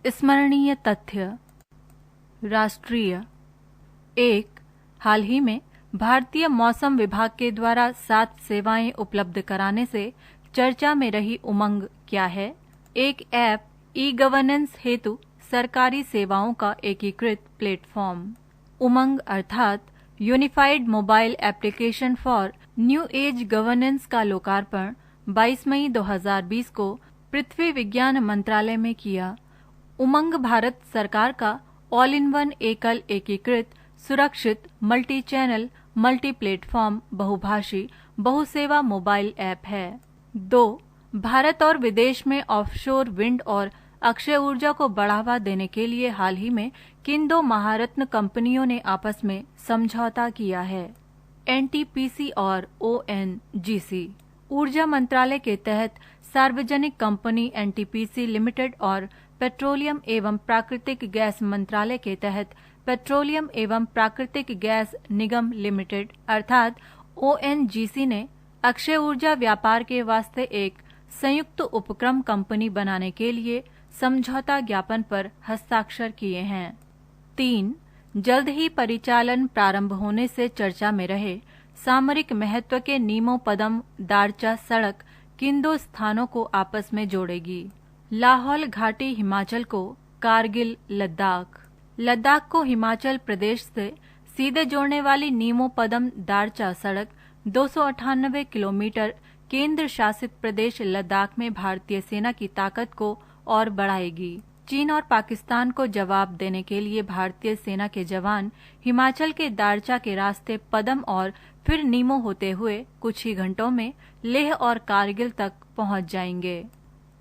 स्मरणीय तथ्य। राष्ट्रीय। 1. हाल ही में भारतीय मौसम विभाग के द्वारा 7 सेवाएं उपलब्ध कराने से चर्चा में रही उमंग क्या है? एक ऐप ई गवर्नेंस हेतु सरकारी सेवाओं का एकीकृत प्लेटफॉर्म। उमंग अर्थात unified mobile application for new age governance का लोकार्पण 22 मई 2020 को पृथ्वी विज्ञान मंत्रालय में किया। उमंग भारत सरकार का ऑल इन वन एकल एकीकृत सुरक्षित मल्टी चैनल मल्टी प्लेटफॉर्म बहुभाषी बहुसेवा मोबाइल ऐप है। 2. भारत और विदेश में ऑफशोर विंड और अक्षय ऊर्जा को बढ़ावा देने के लिए हाल ही में किन 2 महारत्न कंपनियों ने आपस में समझौता किया है? एनटीपीसी और ओएनजीसी। ऊर्जा मंत्रालय के तहत सार्वजनिक कंपनी एनटीपीसी लिमिटेड और पेट्रोलियम एवं प्राकृतिक गैस मंत्रालय के तहत पेट्रोलियम एवं प्राकृतिक गैस निगम लिमिटेड अर्थात ओएनजीसी ने अक्षय ऊर्जा व्यापार के वास्ते एक संयुक्त उपक्रम कंपनी बनाने के लिए समझौता ज्ञापन पर हस्ताक्षर किए हैं। 3. जल्द ही परिचालन प्रारंभ होने से चर्चा में रहे सामरिक महत्व के नीमो पदम दारचा सड़क किन 2 स्थानों को आपस में जोड़ेगी? लाहौल घाटी हिमाचल को कारगिल लद्दाख। लद्दाख को हिमाचल प्रदेश से सीधे जोड़ने वाली नीमो पदम दारचा सड़क 298 किलोमीटर केंद्र शासित प्रदेश लद्दाख में भारतीय सेना की ताकत को और बढ़ाएगी। चीन और पाकिस्तान को जवाब देने के लिए भारतीय सेना के जवान हिमाचल के दारचा के रास्ते पदम और फिर नीमो होते हुए कुछ ही घंटों में लेह और कारगिल तक पहुंच जाएंगे।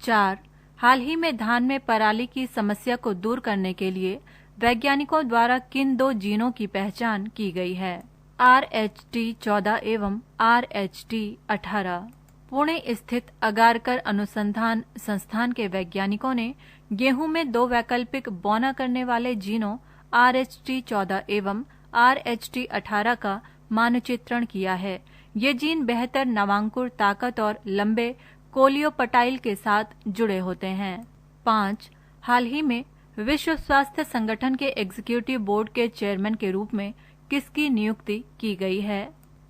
4. हाल ही में धान में पराली की समस्या को दूर करने के लिए वैज्ञानिकों द्वारा किन 2 जीनों की पहचान की गई है? RH14 एवं RH18। पुणे स्थित अगारकर अनुसंधान संस्थान के वैज्ञानिकों ने गेहूं में 2 वैकल्पिक बौना करने वाले जीनों RH14 एवं RH18 का मानचित्रण किया है। ये जीन बेहतर नवांकुर ताकत और लंबे कोलियोपटाइल के साथ जुड़े होते हैं। 5. हाल ही में विश्व स्वास्थ्य संगठन के एग्जीक्यूटिव बोर्ड के चेयरमैन के रूप में किसकी नियुक्ति की गई है?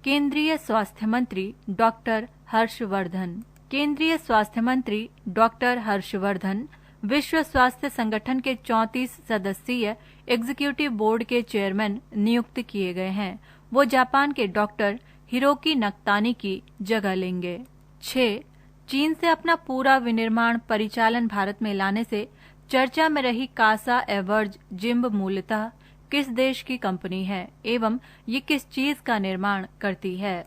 केंद्रीय स्वास्थ्य मंत्री डॉक्टर हर्षवर्धन। केंद्रीय स्वास्थ्य मंत्री डॉक्टर हर्षवर्धन विश्व स्वास्थ्य संगठन के 34 सदस्यीय एग्जीक्यूटिव बोर्ड के चेयरमैन नियुक्त किए गए हैं। वो जापान के डॉक्टर हिरोकी नकतानी की जगह लेंगे। 6. चीन से अपना पूरा विनिर्माण परिचालन भारत में लाने से चर्चा में रही कासा एवर्ज जिम्ब मूलतः किस देश की कंपनी है एवं ये किस चीज का निर्माण करती है?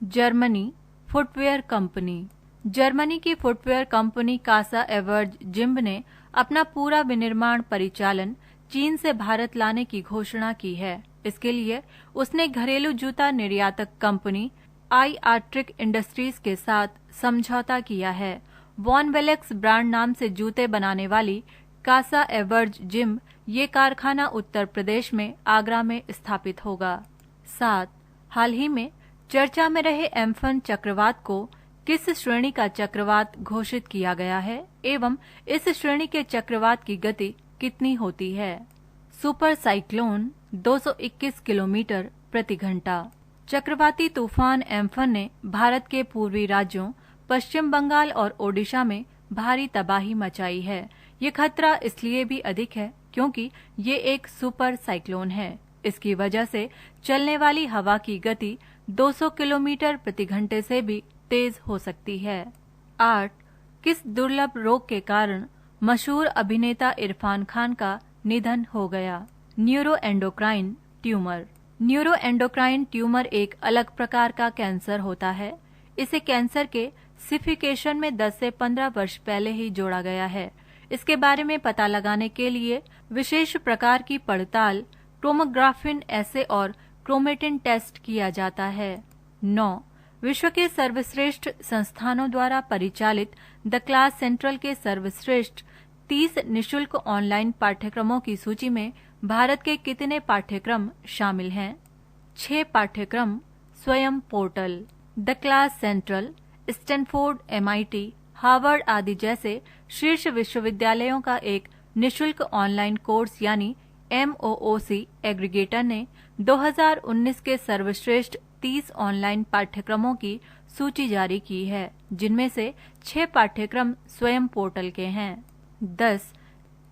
Germany footwear company. जर्मनी की फुटवेयर कंपनी कासा एवर्ज जिम्ब ने अपना पूरा विनिर्माण परिचालन चीन से भारत लाने की घोषणा की है। इसके लिए उसने घरेलू जूता निर्यातक कंपनी आई आर्ट्रिक इंडस्ट्रीज के साथ समझौता किया है। वॉन वेलेक्स ब्रांड नाम से जूते बनाने वाली कासा एवर्ज जिम्ब ये कारखाना उत्तर प्रदेश में आगरा में स्थापित होगा। 7. हाल ही में चर्चा में रहे एम्फन चक्रवात को किस श्रेणी का चक्रवात घोषित किया गया है एवं इस श्रेणी के चक्रवात की गति कितनी होती है? सुपर साइक्लोन 221 किलोमीटर प्रति घंटा। चक्रवाती तूफान एम्फन ने भारत के पूर्वी राज्यों पश्चिम बंगाल और ओडिशा में भारी तबाही मचाई है। ये खतरा इसलिए भी अधिक है क्योंकि ये एक सुपर साइक्लोन है। इसकी वजह से चलने वाली हवा की गति 200 किलोमीटर प्रति घंटे से भी तेज हो सकती है। 8. किस दुर्लभ रोग के कारण मशहूर अभिनेता इरफान खान का निधन हो गया? Neuroendocrine tumour. न्यूरोएंडोक्राइन ट्यूमर एक अलग प्रकार का कैंसर होता है। इसे कैंसर के सिफिकेशन में 10 से 15 वर्ष पहले ही जोड़ा गया है। इसके बारे में पता लगाने के लिए विशेष प्रकार की पड़ताल क्रोमोग्राफिन एसे और क्रोमेटिन टेस्ट किया जाता है। 9. विश्व के सर्वश्रेष्ठ संस्थानों द्वारा परिचालित द क्लास सेंट्रल के सर्वश्रेष्ठ 30 निशुल्क ऑनलाइन पाठ्यक्रमों की सूची में भारत के कितने पाठ्यक्रम शामिल हैं? 6 पाठ्यक्रम स्वयं portal, the class central, Stanford, MIT, Harvard आदि जैसे शीर्ष विश्वविद्यालयों का एक निशुल्क ऑनलाइन कोर्स यानी MOOC एग्रीगेटर ने 2019 के सर्वश्रेष्ठ 30 ऑनलाइन पाठ्यक्रमों की सूची जारी की है, जिनमें से 6 पाठ्यक्रम स्वयं पोर्टल के हैं। 10.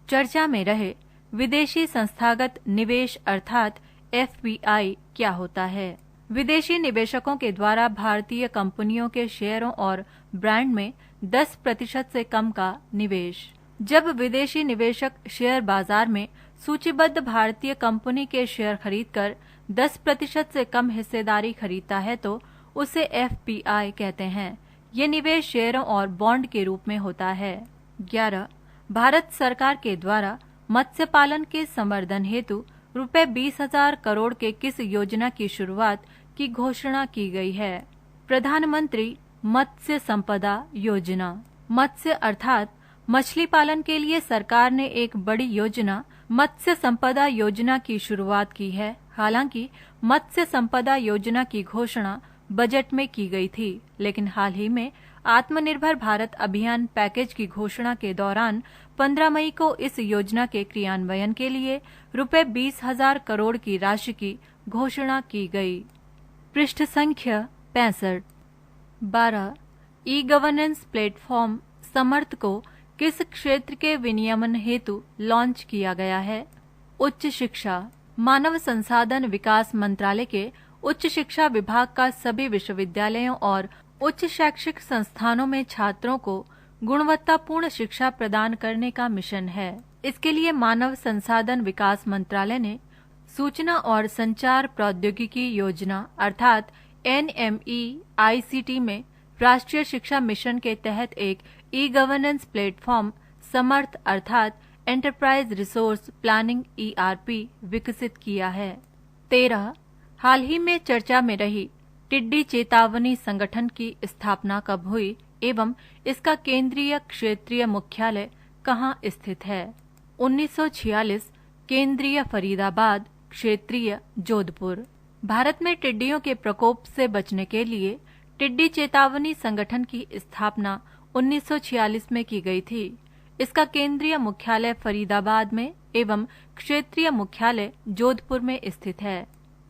चर्चा में रहे विदेशी संस्थागत निवेश अर्थात FPI क्या होता है। विदेशी निवेशकों के द्वारा भारतीय कंपनियों के शेयरों और ब्रांड में 10% से कम का निवेश। जब विदेशी निवेशक शेयर बाजार में सूचीबद्ध भारतीय कंपनी के शेयर खरीदकर 10% से कम हिस्सेदारी खरीदता है तो उसे FPI कहते हैं। ये निवेश शेयरों और बॉन्ड के रूप में होता है। 11. भारत सरकार के द्वारा मत्स्य पालन के संवर्धन हेतु रुपए 20,000 करोड़ के किस योजना की शुरुआत की घोषणा की गई है। प्रधानमंत्री मत्स्य संपदा योजना। मत्स्य अर्थात मछली पालन के लिए सरकार ने एक बड़ी योजना मत्स्य संपदा योजना की शुरुआत की है। हालांकि मत्स्य संपदा योजना की घोषणा बजट में की गई थी, लेकिन हाल ही में आत्मनिर्भर भारत अभियान पैकेज की घोषणा के दौरान 15 मई को इस योजना के क्रियान्वयन के लिए रुपए 20,000 करोड़ की राशि की घोषणा की गई। पृष्ठ संख्या 65। 12. ई गवर्नेंस प्लेटफॉर्म समर्थ को किस क्षेत्र के विनियमन हेतु लॉन्च किया गया है। उच्च शिक्षा। मानव संसाधन विकास मंत्रालय के उच्च शिक्षा विभाग का सभी विश्वविद्यालयों और उच्च शैक्षिक संस्थानों में छात्रों को गुणवत्तापूर्ण शिक्षा प्रदान करने का मिशन है। इसके लिए मानव संसाधन विकास मंत्रालय ने सूचना और संचार प्रौद्योगिकी योजना अर्थात NMEICT में राष्ट्रीय शिक्षा मिशन के तहत एक ई गवर्नेंस प्लेटफॉर्म समर्थ अर्थात एंटरप्राइज रिसोर्स प्लानिंग ERP विकसित किया है। 13. हाल ही में चर्चा में रही टिड्डी चेतावनी संगठन की स्थापना कब हुई एवं इसका केंद्रीय क्षेत्रीय मुख्यालय कहाँ स्थित है। 1946 केंद्रीय फरीदाबाद, क्षेत्रीय जोधपुर। भारत में टिड्डियों के प्रकोप से बचने के लिए टिड्डी चेतावनी संगठन की स्थापना 1946 में की गई थी। इसका केंद्रीय मुख्यालय फरीदाबाद में एवं क्षेत्रीय मुख्यालय जोधपुर में स्थित है।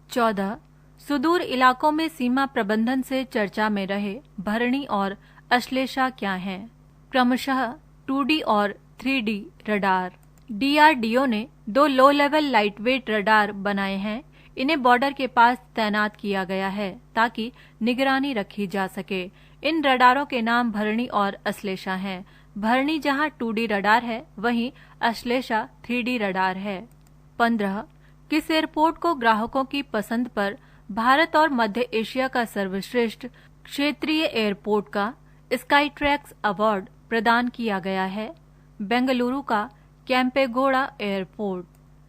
14. सुदूर इलाकों में सीमा प्रबंधन से चर्चा में रहे भरणी और अश्लेषा क्या हैं। क्रमशः 2D और 3D रडार। DRDO ने 2 लो लेवल लाइटवेट रडार बनाए हैं। इन्हें बॉर्डर के पास तैनात किया गया है ताकि निगरानी रखी जा सके। इन रडारों के नाम भरणी और अश्लेषा हैं। भरणी जहां 2D रडार है, वहीं अश्लेषा 3D रडार है। 15. किस एयरपोर्ट को ग्राहकों की पसंद पर भारत और मध्य एशिया का सर्वश्रेष्ठ क्षेत्रीय एयरपोर्ट का स्काईट्रैक्स अवार्ड प्रदान किया गया है। बेंगलुरु का केम्पेगौड़ा एयरपोर्ट।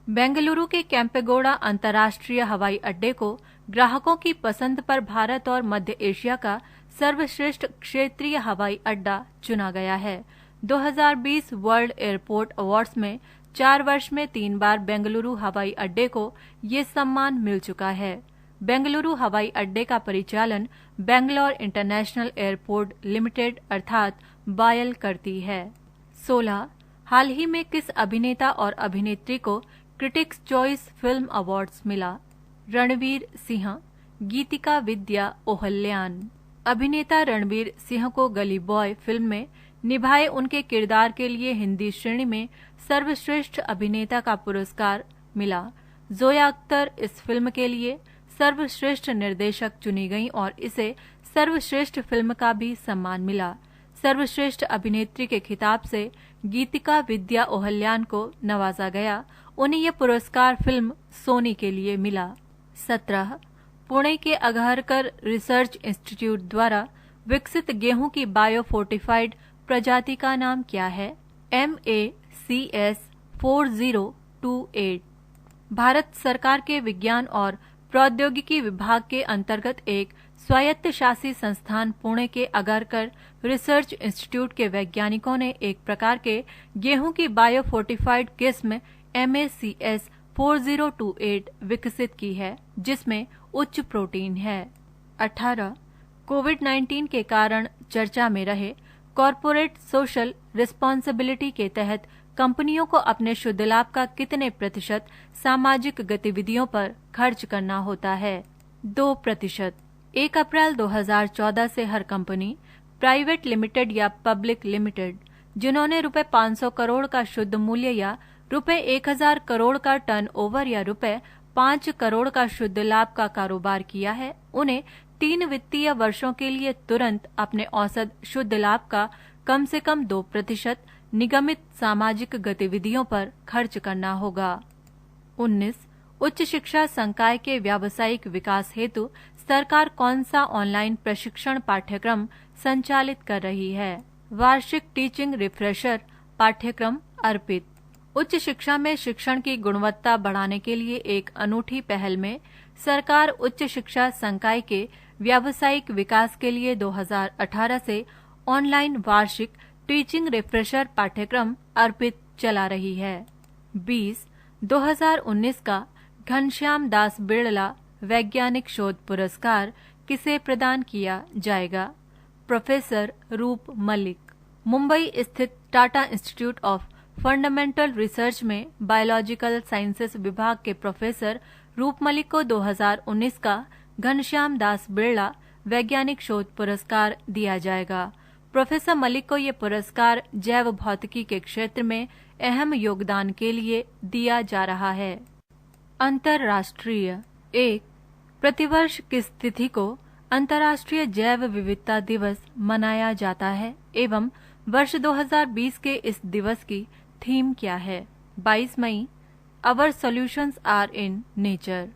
बेंगलुरु के केम्पेगौड़ा अंतर्राष्ट्रीय हवाई अड्डे को ग्राहकों की पसंद पर भारत और मध्य एशिया का सर्वश्रेष्ठ क्षेत्रीय हवाई अड्डा चुना गया है। 2020 वर्ल्ड एयरपोर्ट अवार्ड्स में 4 वर्ष में 3 बार बेंगलुरु हवाई अड्डे को ये सम्मान मिल चुका है। बेंगलुरु हवाई अड्डे का परिचालन बेंगलोर इंटरनेशनल एयरपोर्ट लिमिटेड अर्थात बायल करती है। 16. हाल ही में किस अभिनेता और अभिनेत्री को क्रिटिक्स चॉइस फिल्म अवार्ड्स मिला। रणवीर सिंह, गीतिका विद्या ओहल्यान। अभिनेता रणवीर सिंह को गली बॉय फिल्म में निभाए उनके किरदार के लिए हिंदी श्रेणी में सर्वश्रेष्ठ अभिनेता का पुरस्कार मिला। जोया अख्तर इस फिल्म के लिए सर्वश्रेष्ठ निर्देशक चुनी गईं और इसे सर्वश्रेष्ठ फिल्म का भी सम्मान मिला। सर्वश्रेष्ठ अभिनेत्री के खिताब से गीतिका विद्या ओहल्यान को नवाजा गया। उन्हें यह पुरस्कार फिल्म सोनी के लिए मिला। 17. पुणे के अघहरकर रिसर्च इंस्टीट्यूट द्वारा विकसित गेहूं की बायोफोर्टिफाइड प्रजाति का नाम क्या है। MACS 4028। भारत सरकार के विज्ञान और प्रौद्योगिकी विभाग के अंतर्गत एक स्वायत्त शासी संस्थान पुणे के अघहरकर रिसर्च इंस्टीट्यूट के वैज्ञानिकों ने एक प्रकार के गेहूं की बायोफोर्टिफाइड किस्म MACS 4028 विकसित की है, जिसमें उच्च प्रोटीन है। 18. कोविड-19 के कारण चर्चा में रहे कॉरपोरेट सोशल रिस्पॉन्सिबिलिटी के तहत कंपनियों को अपने शुद्ध लाभ का कितने प्रतिशत सामाजिक गतिविधियों पर खर्च करना होता है? 2%। 1 अप्रैल 2014 से हर कंपनी, प्राइवेट लिमिटेड या पब्लिक लिमिटेड, जिन्होंने रुपए 500 करोड़ का शुद्ध मूल्य या रुपए 1000 करोड़ का टर्नओवर या रुपए 5 करोड़ का शुद्ध लाभ का कारोबार किया है, उन्हें 3 वित्तीय वर्षों के लिए तुरंत अपने औसत शुद्ध लाभ का कम से कम 2% निगमित सामाजिक गतिविधियों पर खर्च करना होगा। 19. उच्च शिक्षा संकाय के व्यावसायिक विकास हेतु सरकार कौन सा ऑनलाइन प्रशिक्षण पाठ्यक्रम संचालित कर रही है? वार्षिक टीचिंग रिफ्रेशर पाठ्यक्रम अर्पित। उच्च शिक्षा में शिक्षण की गुणवत्ता बढ़ाने के लिए एक अनूठी पहल में सरकार उच्च शिक्षा संकाय के व्यावसायिक विकास के लिए 2018 से ऑनलाइन वार्षिक टीचिंग रिफ्रेशर पाठ्यक्रम अर्पित चला रही है। 20. 2019 का घनश्याम दास बिड़ला वैज्ञानिक शोध पुरस्कार किसे प्रदान किया जाएगा? प्रोफेसर रूप मलिक। मुंबई स्थित Tata institute of fundamental research में बायोलॉजिकल साइंसेस विभाग के प्रोफेसर रूप मलिक को 2019 का घनश्याम दास बिड़ला वैज्ञानिक शोध पुरस्कार दिया जाएगा। प्रोफेसर मलिक को ये पुरस्कार जैव भौतिकी के क्षेत्र में अहम योगदान के लिए दिया जा रहा है। अंतर्राष्ट्रीय 1. प्रतिवर्ष किस तिथि को अंतर्राष्ट्रीय जैव विविधता दिवस मनाया जाता है एवं वर्ष 2020 के इस दिवस की थीम क्या है? 22 मई। Our solutions are in nature.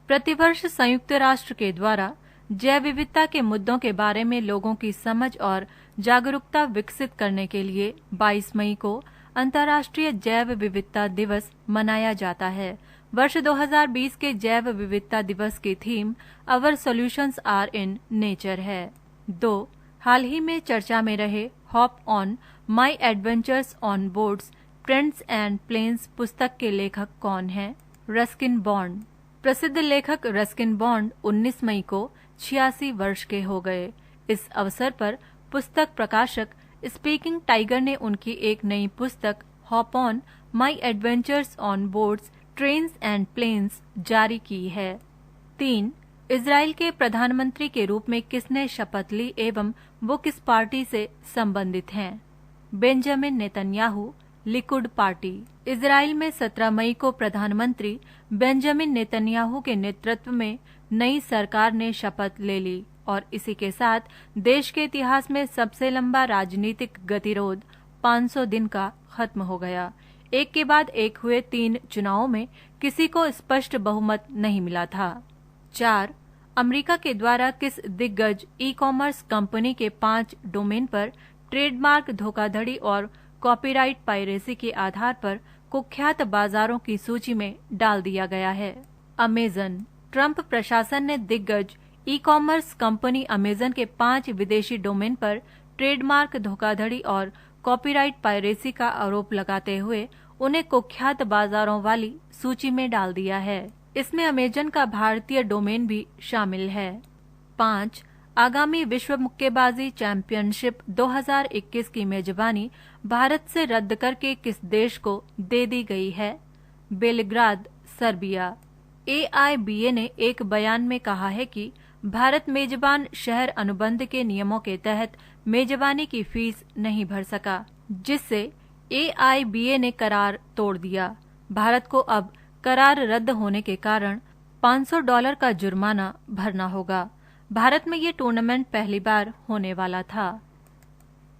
प्रतिवर्ष संयुक्त राष्ट्र के द्वारा जैव विविधता के मुद्दों के बारे में लोगों की समझ और जागरूकता विकसित करने के लिए 22 मई को अंतर्राष्ट्रीय जैव विविधता दिवस मनाया जाता है। वर्ष 2020 के जैव विविधता दिवस की theme our solutions are in nature है। 2. हाल ही में चर्चा में रहे hop on my adventures on boats trains and planes पुस्तक के लेखक कौन हैं? Ruskin Bond. प्रसिद्ध लेखक रस्किन बॉन्ड 19 मई को 86 वर्ष के हो गए। इस अवसर पर पुस्तक प्रकाशक स्पीकिंग टाइगर ने उनकी एक नई पुस्तक hop on my adventures on boats trains and planes जारी की है। 3. इजराइल के प्रधानमंत्री के रूप में किसने शपथ ली एवं वो किस पार्टी से संबंधित हैं? Benjamin Netanyahu, Likud party. Israel में 17 मई को प्रधानमंत्री बेंजामिन नेतन्याहू के नेतृत्व में नई सरकार ने शपथ ले ली और इसी के साथ देश के इतिहास में सबसे लंबा राजनीतिक गतिरोध 500 दिन का खत्म हो गया। एक के बाद एक हुए 3 चुनावों में किसी को स्पष्ट बहुमत नहीं मिला था। 4. अमेरिका के द्वारा किस दिग्गज ई कॉमर्स कंपनी के 5 डोमेन पर ट्रेडमार्क धोखाधड़ी और कॉपीराइट पायरेसी के आधार पर कुख्यात बाजारों की सूची में डाल दिया गया है? अमेजन। ट्रंप प्रशासन ने दिग्गज ई कॉमर्स कंपनी अमेजन के 5 विदेशी डोमेन पर ट्रेडमार्क धोखाधड़ी और कॉपीराइट पायरेसी का आरोप लगाते हुए उन्हें कुख्यात बाजारों वाली सूची में डाल दिया है। इसमें अमेजन का भारतीय डोमेन भी शामिल है। 5. आगामी विश्व मुक्केबाजी चैंपियनशिप 2021 की मेजबानी भारत से रद्द करके किस देश को दे दी गई है? Belgrade, Serbia. AIBA ने एक बयान में कहा है कि भारत मेजबान शहर अनुबंध के नियमों के तहत मेजबानी की फीस नहीं भर सका, जिससे AIBA ने करार तोड़ दिया। भारत को अब करार रद्द होने के कारण $500 का जुर्माना भरना होगा। भारत में ये टूर्नामेंट पहली बार होने वाला था।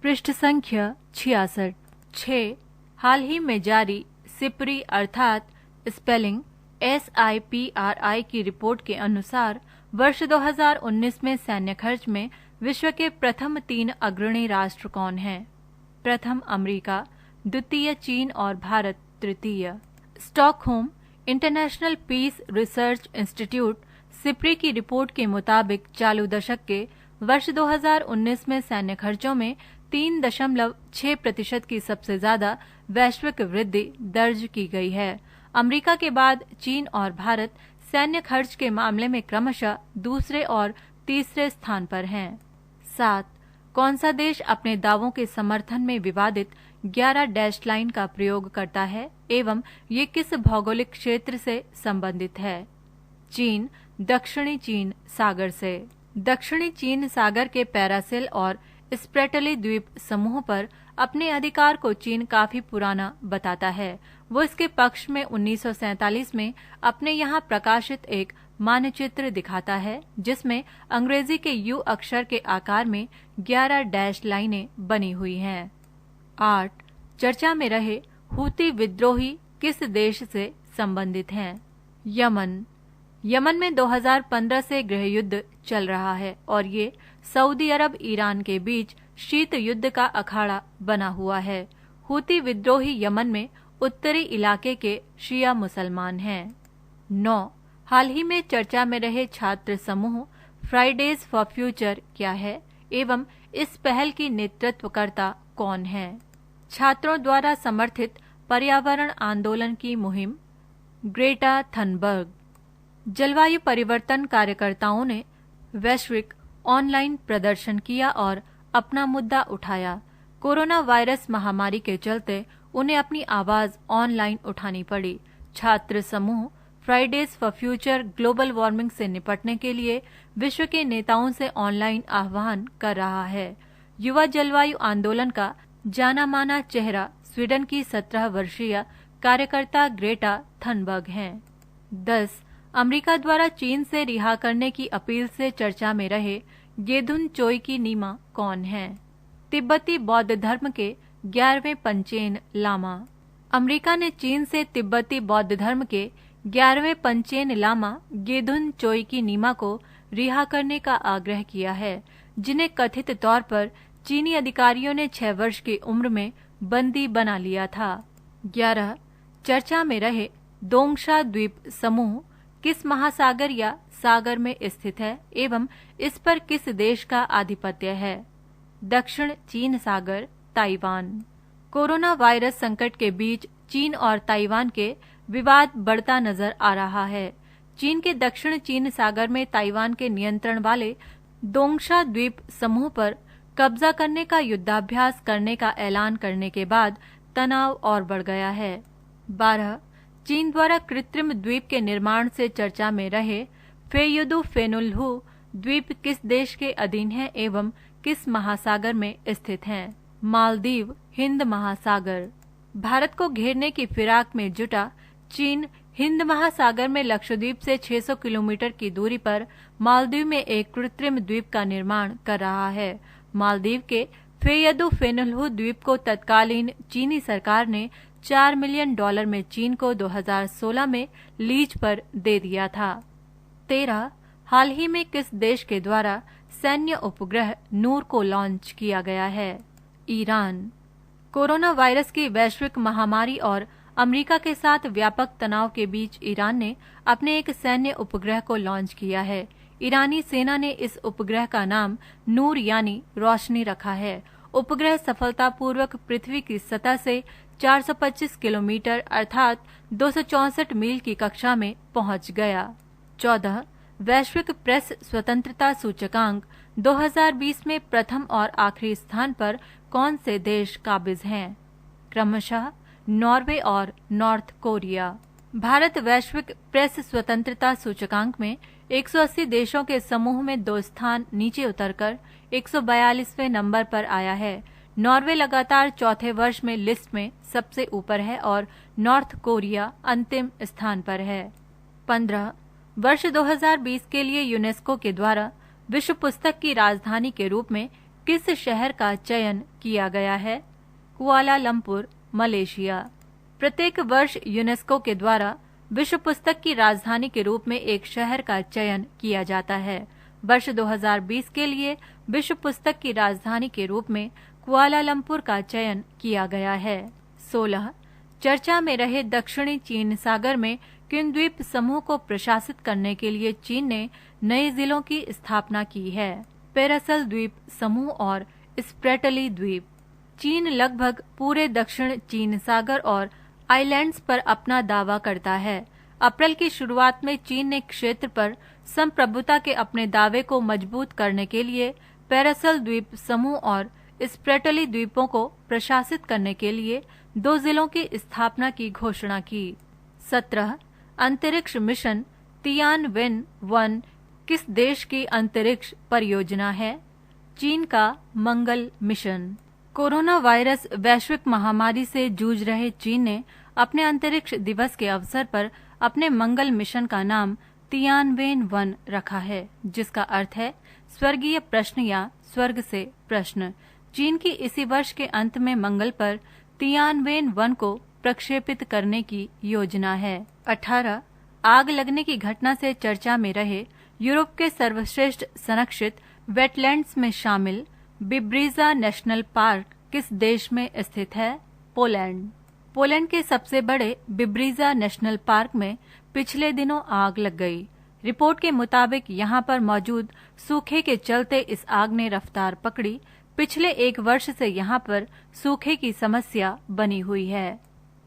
पृष्ठ संख्या 66। 6. हाल ही में जारी सिपरी अर्थात स्पेलिंग SIPRI की रिपोर्ट के अनुसार वर्ष 2019 में सैन्य खर्च में विश्व के प्रथम 3 अग्रणी राष्ट्र कौन हैं? प्रथम अमेरिका, द्वितीय चीन और भारत तृतीय। Stockholm International Peace Research Institute SIPRI की रिपोर्ट के मुताबिक चालू दशक के वर्ष 2019 में सैन्य खर्चों में 3.6% की सबसे ज्यादा वैश्विक वृद्धि दर्ज की गई है। अमेरिका के बाद चीन और भारत सैन्य खर्च के मामले में क्रमशः दूसरे और तीसरे स्थान पर हैं। 7. कौन सा देश अपने दावों के समर्थन में विवादित 11 डैश लाइन का प्रयोग करता है एवं ये किस भौगोलिक क्षेत्र से संबंधित है? चीन दक्षिणी चीन सागर से। दक्षिणी चीन सागर के पैरासिल और स्प्रेटली द्वीप समूह पर अपने अधिकार को चीन काफी पुराना बताता है। वो इसके पक्ष में 1947 में अपने यहाँ प्रकाशित एक मानचित्र दिखाता है जिसमें अंग्रेजी के यू अक्षर के आकार में 11 डैश लाइनें बनी हुई हैं। 8. चर्चा में रहे हूती विद्रोही किस देश से संबंधित हैं? यमन। यमन में 2015 से गृह युद्ध चल रहा है और ये सऊदी अरब ईरान के बीच शीत युद्ध का अखाड़ा बना हुआ है। हूती विद्रोही यमन में उत्तरी इलाके के शिया मुसलमान हैं। 9. हाल ही में चर्चा में रहे छात्र समूह फ्राइडेज फॉर फ्यूचर क्या है एवं इस पहल की नेतृत्वकर्ता कौन है? छात्रों द्वारा समर्थित पर्यावरण आंदोलन की मुहिम ग्रेटा थनबर्ग। जलवायु परिवर्तन कार्यकर्ताओं ने वैश्विक ऑनलाइन प्रदर्शन किया और अपना मुद्दा उठाया। कोरोना वायरस महामारी के चलते उन्हें अपनी आवाज ऑनलाइन उठानी पड़ी। छात्र समूह Fridays for future global warming से निपटने के लिए विश्व के नेताओं से ऑनलाइन आह्वान कर रहा है। युवा जलवायु आंदोलन का जाना माना चेहरा स्वीडन की 17 वर्षीय कार्यकर्ता ग्रेटा थनबर्ग हैं। 10. अमेरिका द्वारा चीन से रिहा करने की अपील से चर्चा में रहे गेदुन चोई की नीमा कौन हैं? तिब्बती बौद्ध धर्म के 11वें पंचेन लामा। अमेरिका ने चीन से तिब्बती बौद्ध धर्म के 11वें पंचेन लामा गेदुन चोई की नीमा को रिहा करने का आग्रह किया है, जिन्हें कथित तौर पर चीनी अधिकारियों ने 6 वर्ष की उम्र में बंदी बना लिया था। 11. चर्चा में रहे दोंगशा द्वीप समूह किस महासागर या सागर में स्थित है एवं इस पर किस देश का आधिपत्य है? दक्षिण चीन सागर, ताइवान। कोरोना वायरस संकट के बीच चीन और ताइवान के विवाद बढ़ता नजर आ रहा है। चीन के दक्षिण चीन सागर में ताइवान के नियंत्रण वाले दोंगशा द्वीप समूह पर कब्जा करने का युद्धाभ्यास करने का ऐलान करने के बाद तनाव और बढ़ गया है। 12. चीन द्वारा कृत्रिम द्वीप के निर्माण से चर्चा में रहे फेयुदु फेनुल्हु द्वीप किस देश के अधीन है एवं किस महासागर में स्थित हैं? मालदीव, हिंद महासागर। भारत को घेरने की फिराक में जुटा चीन हिंद महासागर में लक्षद्वीप से 600 किलोमीटर की दूरी पर मालदीव में एक कृत्रिम द्वीप का निर्माण कर रहा है। मालदीव के फेयुदु फेनुल्हु द्वीप को तत्कालीन चीनी सरकार ने $4 मिलियन में चीन को 2016 में लीज पर दे दिया था। 13. हाल ही में किस देश के द्वारा सैन्य उपग्रह नूर को लॉन्च किया गया है? ईरान। कोरोना वायरस की वैश्विक महामारी और अमेरिका के साथ व्यापक तनाव के बीच ईरान ने अपने एक सैन्य उपग्रह को लॉन्च किया है। ईरानी सेना ने इस उपग्रह का नाम नूर यानी रोशनी रखा है। उपग्रह सफलतापूर्वक पृथ्वी की सतह से 425 किलोमीटर अर्थात 264 मील की कक्षा में पहुंच गया। 14. वैश्विक प्रेस स्वतंत्रता सूचकांक 2020 में प्रथम और आखिरी स्थान पर कौन से देश काबिज हैं? क्रमशः नॉर्वे और नॉर्थ कोरिया। भारत वैश्विक प्रेस स्वतंत्रता सूचकांक में 180 देशों के समूह में 2 स्थान नीचे उतरकर 142वें नंबर पर आया है। नॉर्वे लगातार चौथे वर्ष में लिस्ट में सबसे ऊपर है और नॉर्थ कोरिया अंतिम स्थान पर है। 15. वर्ष 2020 के लिए यूनेस्को के द्वारा विश्व पुस्तक की राजधानी के रूप में किस शहर का चयन किया गया है? Kuala Lumpur, Malaysia. प्रत्येक वर्ष यूनेस्को के द्वारा विश्व पुस्तक की राजधानी के रूप में एक शहर का चयन किया जाता है। वर्ष 2020 के लिए विश्व पुस्तक की राजधानी के रूप में कुआलालंपुर का चयन किया गया है। 16. चर्चा में रहे दक्षिणी चीन सागर में किन द्वीप समूह को प्रशासित करने के लिए चीन ने नए जिलों की स्थापना की है? पैरासल द्वीप समूह और स्प्रेटली द्वीप। चीन लगभग पूरे दक्षिण चीन सागर और आइलैंड्स पर अपना दावा करता है। अप्रैल की शुरुआत में चीन ने क्षेत्र पर संप्रभुता के अपने दावे को मजबूत करने के लिए पैरासल द्वीप समूह और स्प्रेटली द्वीपों को प्रशासित करने के लिए 2 जिलों की स्थापना की घोषणा की। 17 अंतरिक्ष मिशन तियानवेन-1 किस देश की अंतरिक्ष परियोजना है? चीन का मंगल मिशन। कोरोना वायरस वैश्विक महामारी से जूझ रहे चीन ने अपने अंतरिक्ष दिवस के अवसर पर अपने मंगल मिशन का नाम तियानवेन-1 रखा है, जिसका अर्थ है स्वर्गीय प्रश्न या स्वर्ग से प्रश्न। चीन की इसी वर्ष के अंत में मंगल पर तियानवेन-1 को प्रक्षेपित करने की योजना है। 18 आग लगने की घटना से चर्चा में रहे यूरोप के सर्वश्रेष्ठ संरक्षित वेटलैंड्स में शामिल बिब्रिजा नेशनल पार्क किस देश में स्थित है? पोलैंड। पोलैंड के सबसे बड़े बिब्रिजा नेशनल पार्क में पिछले दिनों आग लग गई। रिपोर्ट के मुताबिक यहां पर मौजूद सूखे के चलते इस आग ने रफ्तार पकड़ी। पिछले 1 वर्ष से यहां पर सूखे की समस्या बनी हुई है।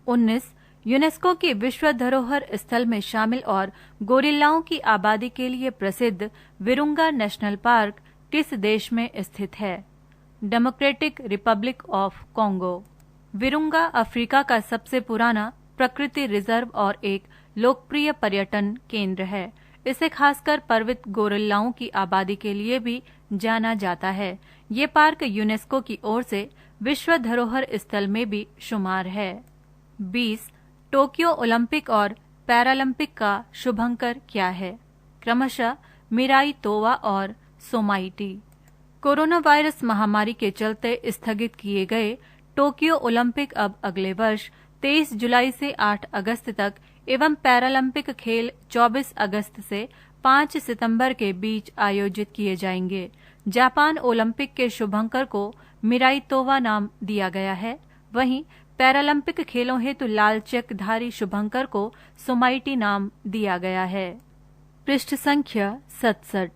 19 यूनेस्को की विश्व धरोहर स्थल में शामिल और गोरिल्लाओं की आबादी के लिए प्रसिद्ध विरुंगा नेशनल पार्क किस देश में स्थित है? Democratic Republic of Congo. Virunga Africa का सबसे पुराना प्रकृति रिजर्व और एक लोकप्रिय पर्यटन केंद्र है। इसे खासकर पर्वत गोरिल्लाओं की आबादी के लिए भी जाना जाता है। ये पार्क यूनेस्को की ओर से विश्व धरोहर स्थल में भी शुमार है। 20 टोक्यो ओलंपिक और पैरालंपिक का शुभंकर क्या है? क्रमशः मिराई तोवा और सोमाइटी। कोरोना वायरस महामारी के चलते स्थगित किए गए टोक्यो ओलंपिक अब अगले वर्ष 23 जुलाई से 8 अगस्त तक एवं पैरालंपिक खेल 24 अगस्त से 5 सितंबर के बीच आयोजित किए जाएंगे। जापान ओलंपिक के शुभंकर को मिराई तोवा नाम दिया गया है। वहीं पैरालंपिक खेलों हेतु लाल चेकधारी शुभंकर को सोमाइटी नाम दिया गया है। पृष्ठ संख्या 67।